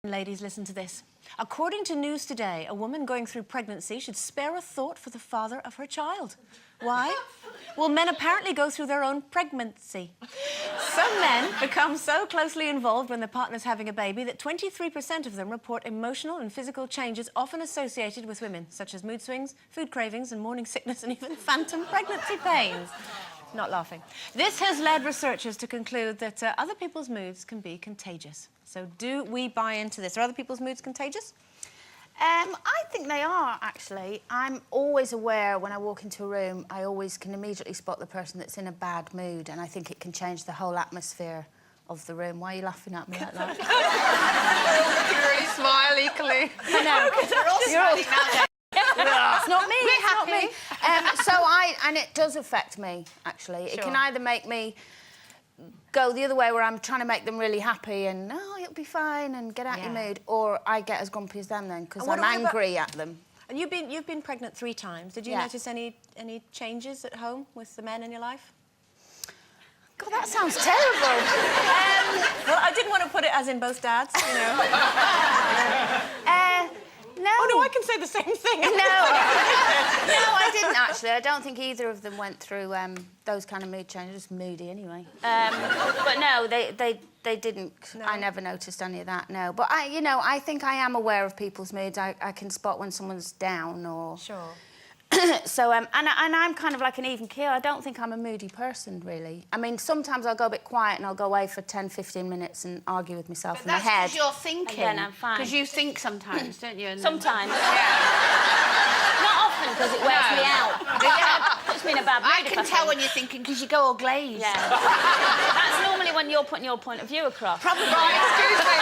Ladies, listen to this. According to News Today, a woman going through pregnancy should spare a thought for the father of her child. Why? Well, men apparently go through their own pregnancy. Some men become so closely involved when their partner's having a baby that 23% of them report emotional and physical changes often associated with women, such as mood swings, food cravings and morning sickness and even phantom pregnancy pains. Not laughing. This has led researchers to conclude that other people's moods can be contagious. So do we buy into this? Are other people's moods contagious? I think they are, actually. I'm always aware when I walk into a room, I always can immediately spot the person that's in a bad mood, and I think it can change the whole atmosphere of the room. Why are you laughing at me like that? You're really smiley, Claire. I know. Because we're all smiling now. It's not me. We're happy. And it does affect me, actually. Sure. It can either make me go the other way, where I'm trying to make them really happy and, oh, it'll be fine, and get out your mood, or I get as grumpy as them then, because I'm angry at them. And you've been pregnant 3 times. Did you notice any changes at home with the men in your life? God, that sounds terrible. Well, I didn't want to put it as in both dads, you know. No. Oh, no, I can say the same thing. No. No, I didn't, actually. I don't think either of them went through those kind of mood changes. Just moody, anyway. But no, they didn't. No. I never noticed any of that, no. But, I think I am aware of people's moods. I can spot when someone's down or... Sure. So, and I'm kind of like an even keel. I don't think I'm a moody person, really. I mean, sometimes I'll go a bit quiet and I'll go away for 10, 15 minutes and argue with myself in my head. That's because you're thinking. And then I'm fine. Because you think sometimes, don't you? Sometimes. Yeah. Not often, because it wears me out. Yeah. Puts me in a bad mood. I can tell when you're thinking, because you go all glazed. Yeah. That's normally when you're putting your point of view across. Probably. Excuse me.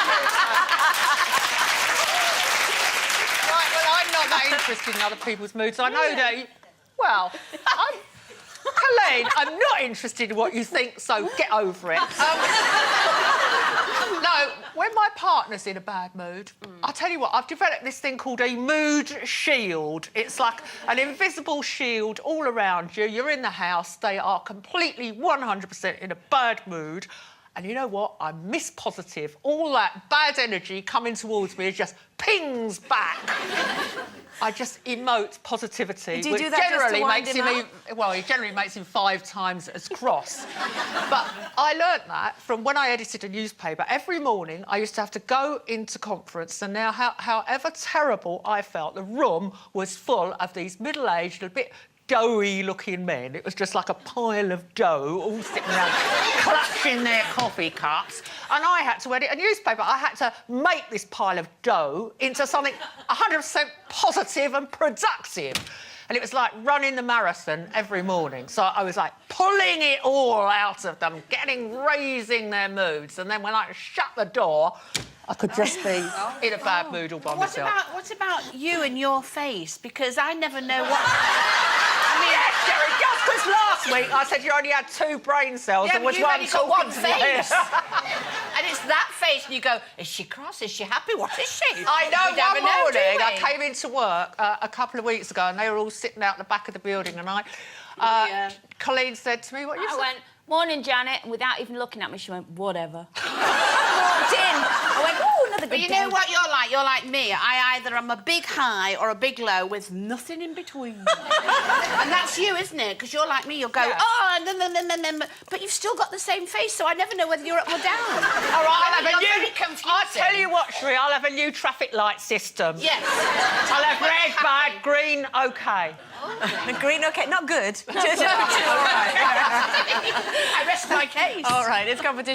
Right, well, I'm not that interested in other people's moods. I know that... Well, Colleen, I'm not interested in what you think, so get over it. No, when my partner's in a bad mood, I'll tell you what, I've developed this thing called a mood shield. It's like an invisible shield all around you. You're in the house, they are completely 100% in a bad mood. And you know what? I'm Miss Positive. All that bad energy coming towards me just pings back. I just emote positivity, Do you which do that generally just to wind makes him him well, it generally makes him 5 times as cross. But I learnt that from when I edited a newspaper. Every morning I used to have to go into conference, and now however terrible I felt, the room was full of these middle-aged, a bit doughy-looking men. It was just like a pile of dough, all sitting around, clutching their coffee cups. And I had to edit a newspaper. I had to make this pile of dough into something 100% positive and productive. And it was like running the marathon every morning. So I was, like, pulling it all out of them, raising their moods. And then when I shut the door, I could just be in a bad mood all by myself. What about you and your face? Because I never know what... Yes, Jerry, just because last week I said you only had 2 brain cells and was one got one talking to face. me. And it's that face, and you go, is she cross? Is she happy? What is she? I know, We never one know, do morning we? I came into work a couple of weeks ago and they were all sitting out the back of the building, and Colleen said to me, what you I said? went, morning, Janet, and without even looking at me, she went, whatever. Walked in. I went, oh, another good But you know what you're like? You're like me. I either am a big high or a big low with nothing in between. And that's you, isn't it? Because you're like me. You'll go, oh, and then... But you've still got the same face, so I never know whether you're up or down. All right, You're very confusing. I'll tell you what, Sheree, I'll have a new traffic light system. Yes. I'll have red, bad, green, OK. The green, OK, not good. I rest my case. All right, it's competition.